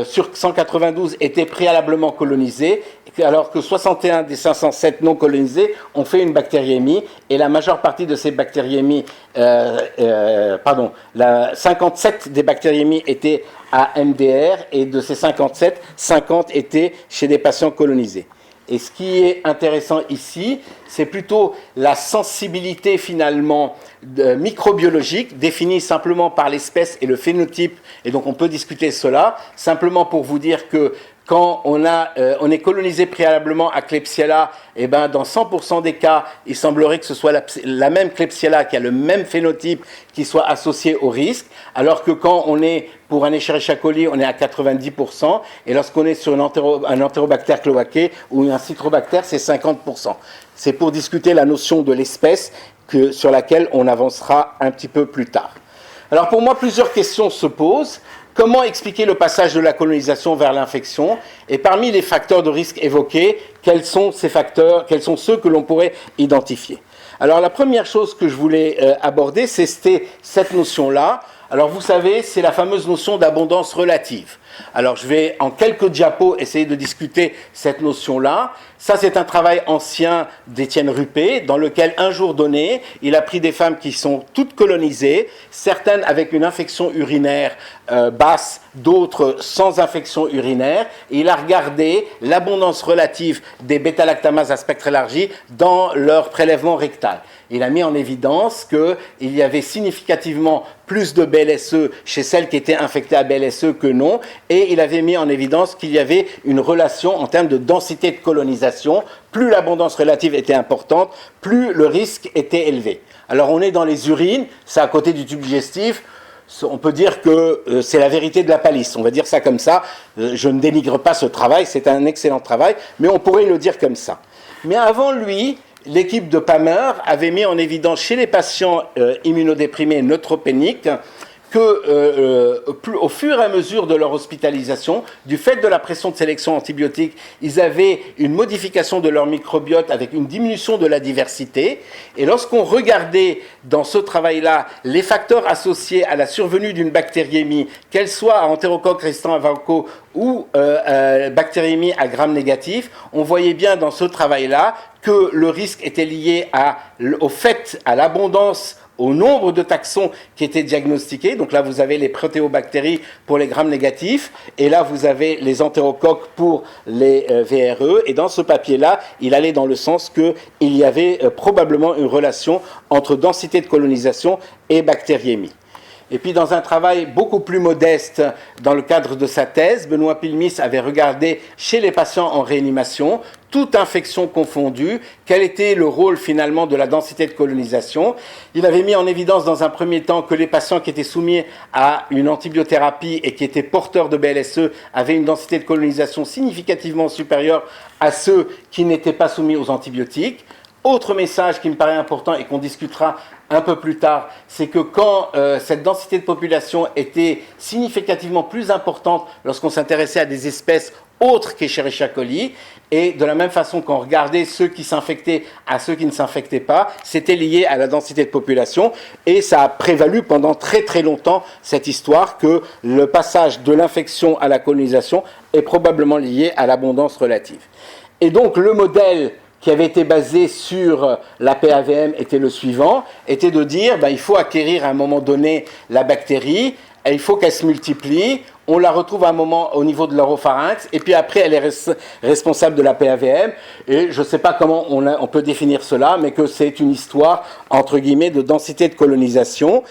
A: sur 192 étaient préalablement colonisés, alors que 61 des 507 non colonisés ont fait une bactériémie, et la majeure partie de ces bactériémies, 57 des bactériémies étaient à MDR, et de ces 57, 50 étaient chez des patients colonisés. Et ce qui est intéressant ici, c'est plutôt la sensibilité finalement microbiologique, définie simplement par l'espèce et le phénotype, et donc on peut discuter cela, simplement pour vous dire que quand on est colonisé préalablement à Klebsiella, eh ben dans 100% des cas, il semblerait que ce soit la même Klebsiella qui a le même phénotype qui soit associé au risque, alors que quand on est pour un Escherichia coli, on est à 90%, et lorsqu'on est sur un Enterobacter cloacae ou un Citrobacter, c'est 50%. C'est pour discuter la notion de l'espèce sur laquelle on avancera un petit peu plus tard. Alors pour moi, plusieurs questions se posent. Comment expliquer le passage de la colonisation vers l'infection? Et parmi les facteurs de risque évoqués, quels sont ces facteurs, quels sont ceux que l'on pourrait identifier? Alors la première chose que je voulais aborder, c'était cette notion-là. Alors vous savez, c'est la fameuse notion d'abondance relative. Alors je vais en quelques diapos essayer de discuter cette notion-là. Ça, c'est un travail ancien d'Étienne Ruppé, dans lequel un jour donné, il a pris des femmes qui sont toutes colonisées, certaines avec une infection urinaire basse, d'autres sans infection urinaire, et il a regardé l'abondance relative des bêta-lactamases à spectre élargi dans leur prélèvement rectal. Il a mis en évidence qu'il y avait significativement plus de BLSE chez celles qui étaient infectées à BLSE que non, et il avait mis en évidence qu'il y avait une relation en termes de densité de colonisation. Plus l'abondance relative était importante, plus le risque était élevé. Alors on est dans les urines, c'est à côté du tube digestif. On peut dire que c'est la vérité de la palisse, on va dire ça comme ça. Je ne dénigre pas ce travail, c'est un excellent travail, mais on pourrait le dire comme ça. Mais avant lui, l'équipe de Palmer avait mis en évidence chez les patients immunodéprimés neutropéniques qu'au fur et à mesure de leur hospitalisation, du fait de la pression de sélection antibiotique, ils avaient une modification de leur microbiote avec une diminution de la diversité. Et lorsqu'on regardait dans ce travail-là les facteurs associés à la survenue d'une bactériémie, qu'elle soit à entérocoque resistant à Vanco ou bactériémie à gram négatif, on voyait bien dans ce travail-là que le risque était lié au fait, à l'abondance, au nombre de taxons qui étaient diagnostiqués. Donc là, vous avez les protéobactéries pour les grammes négatifs, et là, vous avez les entérocoques pour les VRE. Et dans ce papier-là, il allait dans le sens qu'il y avait probablement une relation entre densité de colonisation et bactériémie. Et puis dans un travail beaucoup plus modeste, dans le cadre de sa thèse, Benoît Pilmis avait regardé chez les patients en réanimation, toute infection confondue, quel était le rôle finalement de la densité de colonisation. Il avait mis en évidence dans un premier temps que les patients qui étaient soumis à une antibiothérapie et qui étaient porteurs de BLSE avaient une densité de colonisation significativement supérieure à ceux qui n'étaient pas soumis aux antibiotiques. Autre message qui me paraît important et qu'on discutera un peu plus tard, c'est que quand cette densité de population était significativement plus importante lorsqu'on s'intéressait à des espèces autres qu'Escherichia coli, et de la même façon qu'on regardait ceux qui s'infectaient à ceux qui ne s'infectaient pas, c'était lié à la densité de population, et ça a prévalu pendant très très longtemps cette histoire que le passage de l'infection à la colonisation est probablement lié à l'abondance relative. Et donc le modèle qui avait été basé sur la PAVM était le suivant, était de dire il faut acquérir à un moment donné la bactérie, il faut qu'elle se multiplie, on la retrouve à un moment au niveau de l'oropharynx, et puis après elle est responsable de la PAVM, et je ne sais pas comment on peut définir cela, mais que c'est une histoire, entre guillemets, de densité de colonisation.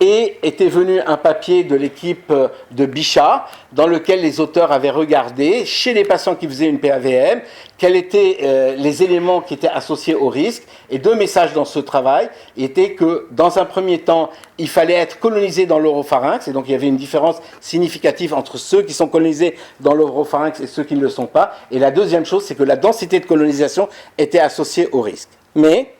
A: et était venu un papier de l'équipe de Bichat dans lequel les auteurs avaient regardé chez les patients qui faisaient une PAVM quels étaient les éléments qui étaient associés au risque. Et deux messages dans ce travail étaient que dans un premier temps, il fallait être colonisé dans l'oropharynx, et donc il y avait une différence significative entre ceux qui sont colonisés dans l'oropharynx et ceux qui ne le sont pas. Et la deuxième chose, c'est que la densité de colonisation était associée au risque. Mais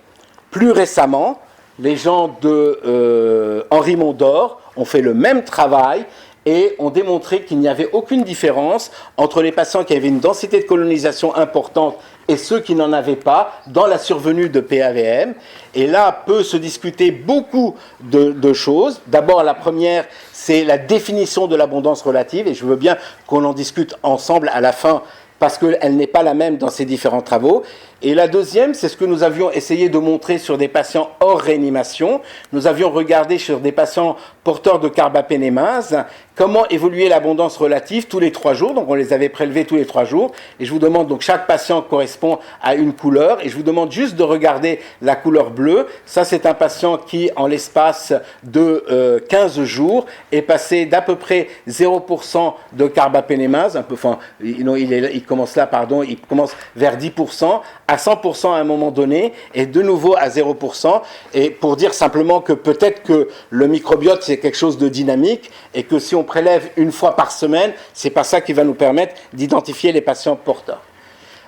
A: plus récemment, les gens de Henri Mondor ont fait le même travail et ont démontré qu'il n'y avait aucune différence entre les patients qui avaient une densité de colonisation importante et ceux qui n'en avaient pas dans la survenue de PAVM. Et là peut se discuter beaucoup de choses. D'abord, la première, c'est la définition de l'abondance relative, et je veux bien qu'on en discute ensemble à la fin, parce qu'elle n'est pas la même dans ces différents travaux. Et la deuxième, c'est ce que nous avions essayé de montrer sur des patients hors réanimation. Nous avions regardé sur des patients porteurs de carbapénémase comment évoluait l'abondance relative tous les 3 jours. Donc on les avait prélevés tous les 3 jours. Et je vous demande, donc chaque patient correspond à une couleur. Et je vous demande juste de regarder la couleur bleue. Ça, c'est un patient qui, en l'espace de 15 jours, est passé d'à peu près 0% de carbapénémase. Un peu, enfin, il commence là, pardon, il commence vers 10%. À 100% à un moment donné, et de nouveau à 0%, et pour dire simplement que peut-être que le microbiote c'est quelque chose de dynamique, et que si on prélève une fois par semaine, c'est pas ça qui va nous permettre d'identifier les patients porteurs.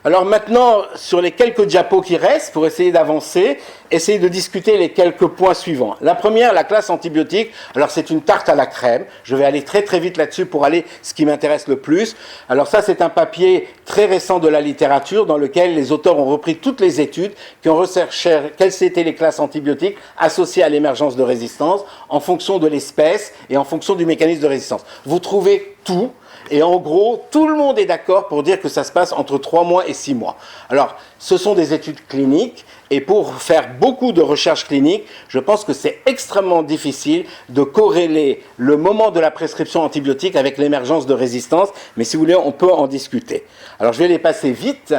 A: Alors maintenant, sur les quelques diapos qui restent, pour essayer d'avancer, essayer de discuter les quelques points suivants. La première, la classe antibiotique. Alors c'est une tarte à la crème. Je vais aller très très vite là-dessus pour aller ce qui m'intéresse le plus. Alors ça, c'est un papier très récent de la littérature dans lequel les auteurs ont repris toutes les études qui ont recherché quelles étaient les classes antibiotiques associées à l'émergence de résistance en fonction de l'espèce et en fonction du mécanisme de résistance. Vous trouvez tout. Et en gros, tout le monde est d'accord pour dire que ça se passe entre 3 mois et 6 mois. Alors, ce sont des études cliniques, et pour faire beaucoup de recherches cliniques, je pense que c'est extrêmement difficile de corréler le moment de la prescription antibiotique avec l'émergence de résistance, mais si vous voulez, on peut en discuter. Alors, je vais les passer vite,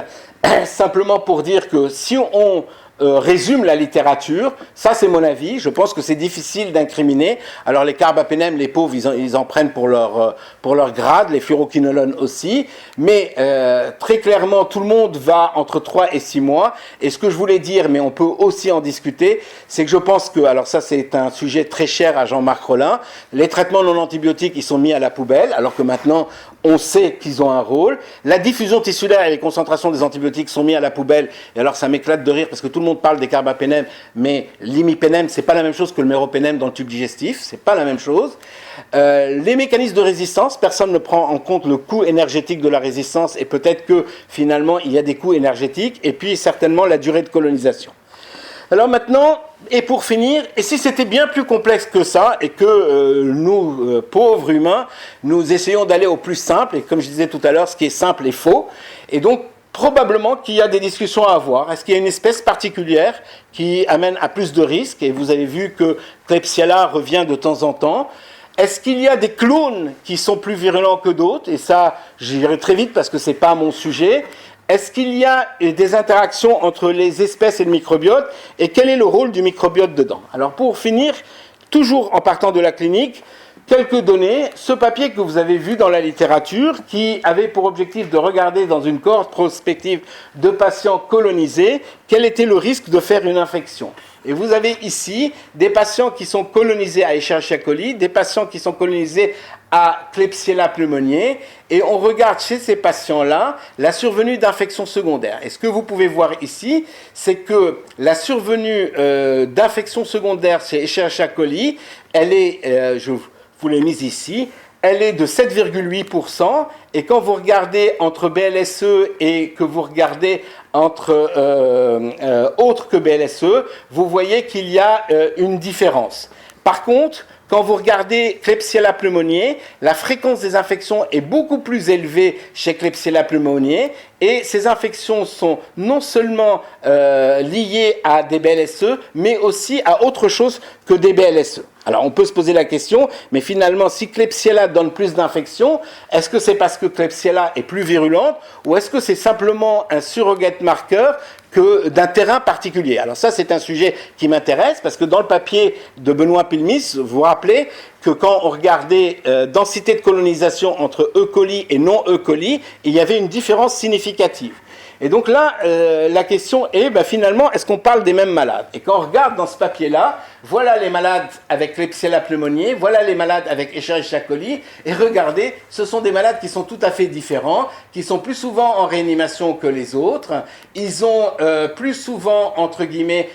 A: simplement pour dire que si on résume la littérature, ça c'est mon avis, je pense que c'est difficile d'incriminer. Alors les carbapénèmes, les pauvres, ils en prennent pour leur grade, les furoquinolones aussi, mais très clairement tout le monde va entre 3 et 6 mois, et ce que je voulais dire, mais on peut aussi en discuter, c'est que je pense que, alors ça c'est un sujet très cher à Jean-Marc Rollin, les traitements non antibiotiques ils sont mis à la poubelle, alors que maintenant on sait qu'ils ont un rôle, la diffusion tissulaire et les concentrations des antibiotiques sont mis à la poubelle, et alors ça m'éclate de rire parce que tout le monde parle des carbapénèmes, mais l'imipénème, c'est pas la même chose que le méropénème dans le tube digestif, c'est pas la même chose. Les mécanismes de résistance, personne ne prend en compte le coût énergétique de la résistance, et peut-être que finalement il y a des coûts énergétiques, et puis certainement la durée de colonisation. Alors maintenant, et pour finir, et si c'était bien plus complexe que ça, et que nous, pauvres humains, nous essayons d'aller au plus simple, et comme je disais tout à l'heure, ce qui est simple est faux, et donc probablement qu'il y a des discussions à avoir. Est-ce qu'il y a une espèce particulière qui amène à plus de risques? Et vous avez vu que Klebsiella revient de temps en temps. Est-ce qu'il y a des clones qui sont plus virulents que d'autres? Et ça, j'irai très vite parce que ce n'est pas mon sujet. Est-ce qu'il y a des interactions entre les espèces et le microbiote? Et quel est le rôle du microbiote dedans? Alors pour finir, toujours en partant de la clinique, quelques données, ce papier que vous avez vu dans la littérature, qui avait pour objectif de regarder dans une cohorte prospective de patients colonisés, quel était le risque de faire une infection. Et vous avez ici des patients qui sont colonisés à Escherichia coli, des patients qui sont colonisés à Klebsiella pneumoniae, et on regarde chez ces patients-là la survenue d'infections secondaires. Et ce que vous pouvez voir ici, c'est que la survenue d'infections secondaires chez Escherichia coli, elle est, je vous l'ai mise ici, elle est de 7,8%, et quand vous regardez entre BLSE et que vous regardez entre autres que BLSE, vous voyez qu'il y a une différence. Par contre, quand vous regardez Klebsiella pneumoniae, la fréquence des infections est beaucoup plus élevée chez Klebsiella pneumoniae, et ces infections sont non seulement liées à des BLSE, mais aussi à autre chose que des BLSE. Alors on peut se poser la question, mais finalement si Klebsiella donne plus d'infections, est-ce que c'est parce que Klebsiella est plus virulente, ou est-ce que c'est simplement un surrogate marqueur d'un terrain particulier. Alors ça, c'est un sujet qui m'intéresse parce que dans le papier de Benoît Pilmis, vous vous rappelez que quand on regardait densité de colonisation entre E. coli et non E. coli, il y avait une différence significative. Et donc là, la question est, finalement, est-ce qu'on parle des mêmes malades? Et quand on regarde dans ce papier-là, voilà les malades avec Klebsiella pneumoniae, voilà les malades avec Escherichia coli, et regardez, ce sont des malades qui sont tout à fait différents, qui sont plus souvent en réanimation que les autres, ils ont plus souvent, entre guillemets,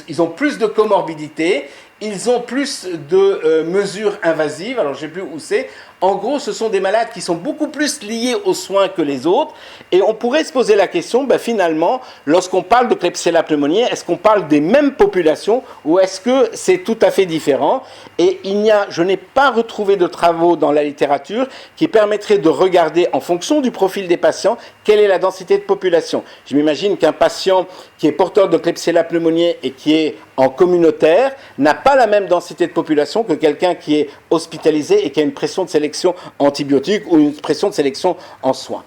A: ils ont plus de comorbidités, ils ont plus de mesures invasives, alors je ne sais plus où c'est. En gros, ce sont des malades qui sont beaucoup plus liés aux soins que les autres. Et on pourrait se poser la question, finalement, lorsqu'on parle de Klebsiella pneumoniae, est-ce qu'on parle des mêmes populations ou est-ce que c'est tout à fait différent? Et je n'ai pas retrouvé de travaux dans la littérature qui permettraient de regarder, en fonction du profil des patients, quelle est la densité de population. Je m'imagine qu'un patient qui est porteur de Klebsiella pneumoniae et qui est en communautaire n'a pas la même densité de population que quelqu'un qui est hospitalisé et qui a une pression de sélection antibiotique ou une pression de sélection en soins.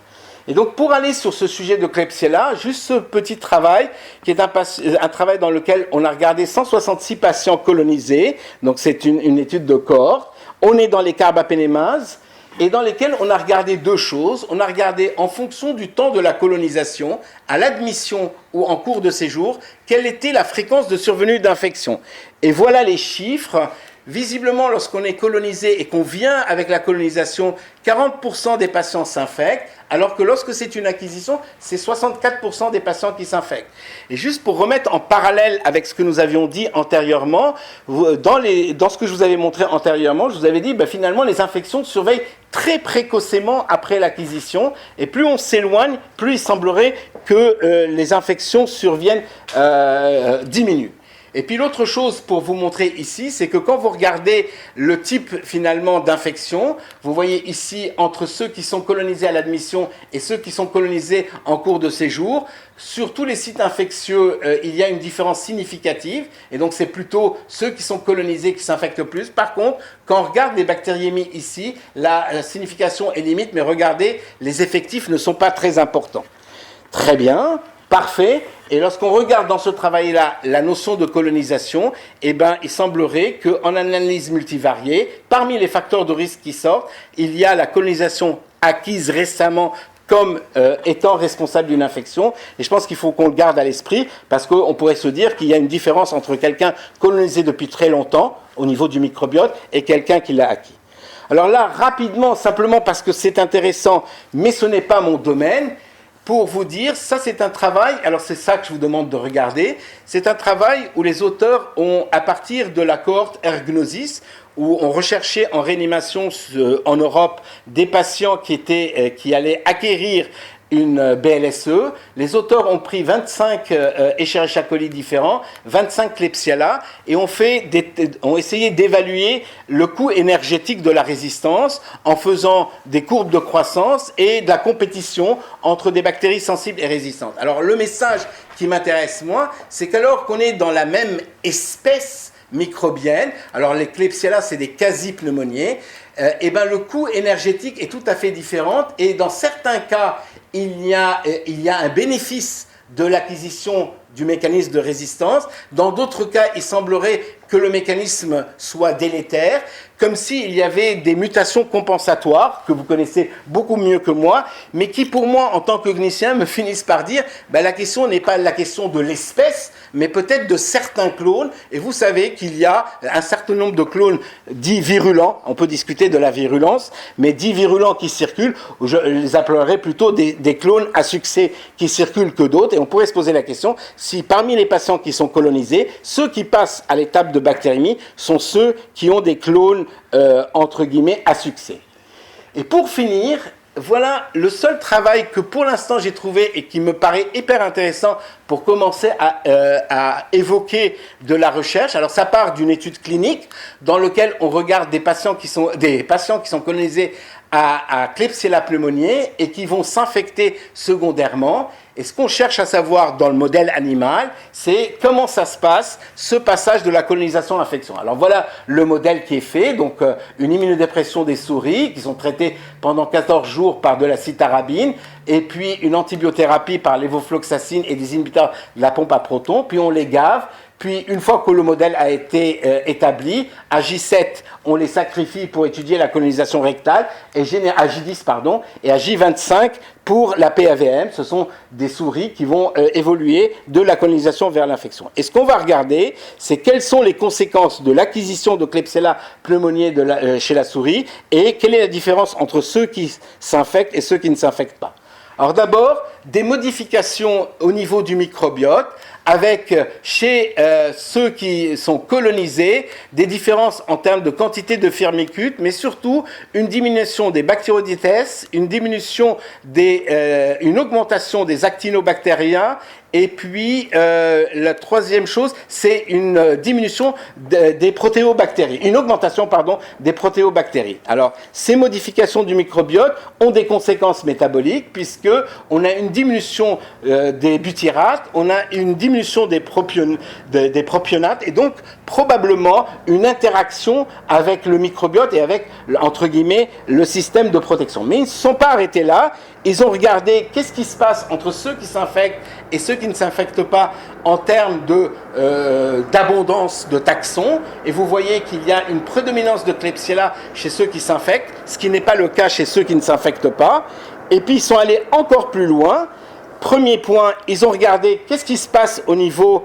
A: Et donc pour aller sur ce sujet de Klebsiella, juste ce petit travail qui est un travail dans lequel on a regardé 166 patients colonisés, donc c'est une étude de cohorte, on est dans les carbapénémases, et dans lesquels on a regardé deux choses. On a regardé en fonction du temps de la colonisation, à l'admission ou en cours de séjour, quelle était la fréquence de survenue d'infection. Et voilà les chiffres. Visiblement, lorsqu'on est colonisé et qu'on vient avec la colonisation, 40% des patients s'infectent, alors que lorsque c'est une acquisition, c'est 64% des patients qui s'infectent. Et juste pour remettre en parallèle avec ce que nous avions dit antérieurement, dans ce que je vous avais montré antérieurement, je vous avais dit, finalement, les infections surveillent très précocement après l'acquisition, et plus on s'éloigne, plus il semblerait que les infections diminuent. Et puis l'autre chose pour vous montrer ici, c'est que quand vous regardez le type finalement d'infection, vous voyez ici entre ceux qui sont colonisés à l'admission et ceux qui sont colonisés en cours de séjour, sur tous les sites infectieux, il y a une différence significative, et donc c'est plutôt ceux qui sont colonisés qui s'infectent le plus. Par contre, quand on regarde les bactériémies ici, la signification est limite, mais regardez, les effectifs ne sont pas très importants. Très bien. Parfait. Et lorsqu'on regarde dans ce travail-là la notion de colonisation, il semblerait qu'en analyse multivariée, parmi les facteurs de risque qui sortent, il y a la colonisation acquise récemment comme étant responsable d'une infection. Et je pense qu'il faut qu'on le garde à l'esprit, parce qu'on pourrait se dire qu'il y a une différence entre quelqu'un colonisé depuis très longtemps, au niveau du microbiote, et quelqu'un qui l'a acquis. Alors là, rapidement, simplement parce que c'est intéressant, mais ce n'est pas mon domaine, pour vous dire, ça c'est un travail, alors c'est ça que je vous demande de regarder, c'est un travail où les auteurs ont, à partir de la cohorte Ergnosis, où on recherchait en réanimation en Europe des patients qui allaient acquérir une BLSE. Les auteurs ont pris 25 Escherichia coli différents, 25 Klebsiella, et ont essayé d'évaluer le coût énergétique de la résistance en faisant des courbes de croissance et de la compétition entre des bactéries sensibles et résistantes. Alors le message qui m'intéresse moi, c'est qu'alors qu'on est dans la même espèce microbienne, alors les Klebsiella c'est des quasi-pneumoniae, le coût énergétique est tout à fait différent, et dans certains cas il y a un bénéfice de l'acquisition du mécanisme de résistance. Dans d'autres cas, il semblerait que le mécanisme soit délétère, comme s'il y avait des mutations compensatoires, que vous connaissez beaucoup mieux que moi, mais qui, pour moi, en tant que cliniciens, me finissent par dire la question n'est pas la question de l'espèce, mais peut-être de certains clones. Et vous savez qu'il y a un certain nombre de clones dits virulents, on peut discuter de la virulence, mais dits virulents qui circulent, je les appellerais plutôt des clones à succès qui circulent que d'autres. Et on pourrait se poser la question si parmi les patients qui sont colonisés, ceux qui passent à l'étape de bactériémie sont ceux qui ont des clones entre guillemets à succès. Et pour finir, voilà le seul travail que pour l'instant j'ai trouvé et qui me paraît hyper intéressant pour commencer à évoquer de la recherche. Alors ça part d'une étude clinique dans laquelle on regarde des patients qui sont colonisés à Klebsiella pneumoniae et qui vont s'infecter secondairement. Et ce qu'on cherche à savoir dans le modèle animal, c'est comment ça se passe, ce passage de la colonisation à l'infection. Alors voilà le modèle qui est fait, donc une immunodépression des souris qui sont traitées pendant 14 jours par de la cytarabine. et puis une antibiothérapie par lévofloxacine et des inhibiteurs de la pompe à protons, puis on les gave. Puis, une fois que le modèle a été établi, à J7, on les sacrifie pour étudier la colonisation rectale, et à J10, pardon, et à J25 pour la PAVM. Ce sont des souris qui vont évoluer de la colonisation vers l'infection. Et ce qu'on va regarder, c'est quelles sont les conséquences de l'acquisition de Klebsiella pneumoniae chez la souris, et quelle est la différence entre ceux qui s'infectent et ceux qui ne s'infectent pas. Alors d'abord, des modifications au niveau du microbiote, avec chez ceux qui sont colonisés, des différences en termes de quantité de firmicutes, mais surtout une diminution des bactéroïdèses, une augmentation des actinobactériens, et puis la troisième chose, c'est une diminution des protéobactéries, une augmentation, pardon, des protéobactéries. Alors, ces modifications du microbiote ont des conséquences métaboliques, puisque on a une diminution des butyrates, on a une diminution des propionates, et donc probablement une interaction avec le microbiote et avec, entre guillemets, le système de protection. Mais ils ne se sont pas arrêtés là. Ils ont regardé qu'est-ce qui se passe entre ceux qui s'infectent et ceux qui ne s'infectent pas en termes d'abondance de taxons. Et vous voyez qu'il y a une prédominance de Klebsiella chez ceux qui s'infectent, ce qui n'est pas le cas chez ceux qui ne s'infectent pas. Et puis ils sont allés encore plus loin. Premier point, ils ont regardé qu'est-ce qui se passe au niveau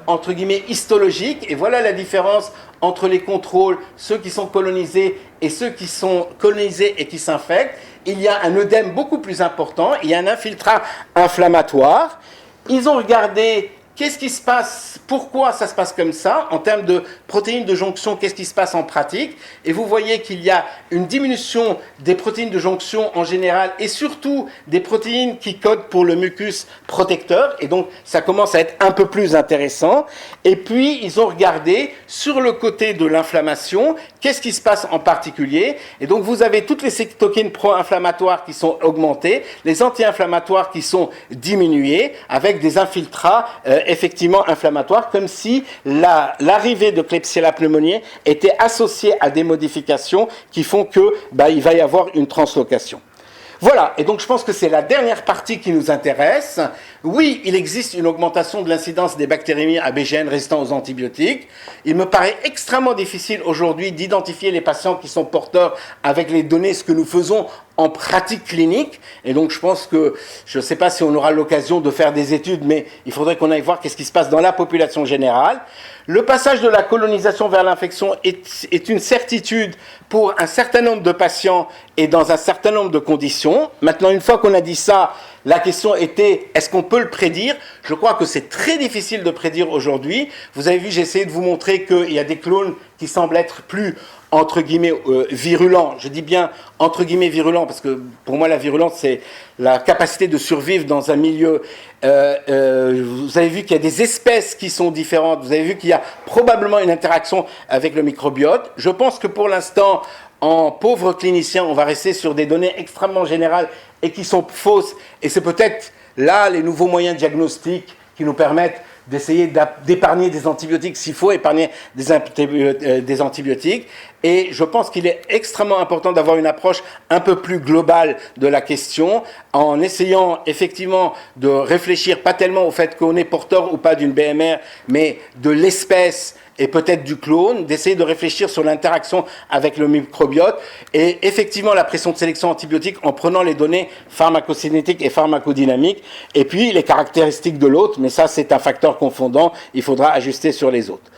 A: entre guillemets histologique, et voilà la différence entre les contrôles, ceux qui sont colonisés et ceux qui sont colonisés et qui s'infectent. Il y a un œdème beaucoup plus important, il y a un infiltrat inflammatoire. Ils ont regardé qu'est-ce qui se passe, pourquoi ça se passe comme ça, en termes de protéines de jonction, qu'est-ce qui se passe en pratique, et vous voyez qu'il y a une diminution des protéines de jonction en général, et surtout des protéines qui codent pour le mucus protecteur, et donc ça commence à être un peu plus intéressant. Et puis ils ont regardé sur le côté de l'inflammation, qu'est-ce qui se passe en particulier, et donc vous avez toutes les cytokines pro-inflammatoires qui sont augmentées, les anti-inflammatoires qui sont diminués, avec des infiltrats effectivement inflammatoire, comme si l'arrivée de Klebsiella pneumoniae était associée à des modifications qui font que il va y avoir une translocation. Voilà, et donc je pense que c'est la dernière partie qui nous intéresse. Oui, il existe une augmentation de l'incidence des bactériémies ABGN résistants aux antibiotiques. Il me paraît extrêmement difficile aujourd'hui d'identifier les patients qui sont porteurs avec les données, ce que nous faisons en pratique clinique. Et donc je pense que, je ne sais pas si on aura l'occasion de faire des études, mais il faudrait qu'on aille voir qu'est-ce qui se passe dans la population générale. Le passage de la colonisation vers l'infection est une certitude pour un certain nombre de patients et dans un certain nombre de conditions. Maintenant, une fois qu'on a dit ça, la question était, est-ce qu'on peut le prédire? Je crois que c'est très difficile de prédire aujourd'hui. Vous avez vu, j'ai essayé de vous montrer qu'il y a des clones qui semblent être plus, entre guillemets, virulents. Je dis bien entre guillemets virulents, parce que pour moi la virulence c'est la capacité de survivre dans un milieu. Vous avez vu qu'il y a des espèces qui sont différentes, vous avez vu qu'il y a probablement une interaction avec le microbiote. Je pense que pour l'instant, en pauvre clinicien, on va rester sur des données extrêmement générales et qui sont fausses, et c'est peut-être là les nouveaux moyens diagnostiques qui nous permettent d'essayer d'épargner des antibiotiques s'il faut épargner des antibiotiques. Et je pense qu'il est extrêmement important d'avoir une approche un peu plus globale de la question, en essayant effectivement de réfléchir pas tellement au fait qu'on est porteur ou pas d'une BMR, mais de l'espèce et peut-être du clone, d'essayer de réfléchir sur l'interaction avec le microbiote et effectivement la pression de sélection antibiotique en prenant les données pharmacocinétiques et pharmacodynamiques, et puis les caractéristiques de l'autre, mais ça c'est un facteur confondant, il faudra ajuster sur les autres.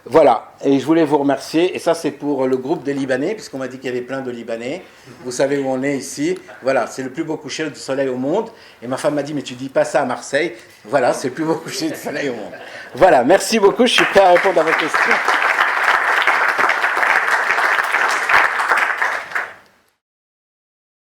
A: Voilà, et je voulais vous remercier, et ça c'est pour le groupe des Libanais, puisqu'on m'a dit qu'il y avait plein de Libanais, vous savez où on est ici, voilà, c'est le plus beau coucher du soleil au monde, et ma femme m'a dit, mais tu dis pas ça à Marseille, voilà, c'est le plus beau coucher du soleil au monde. Voilà, merci beaucoup, je suis prêt à répondre à vos questions.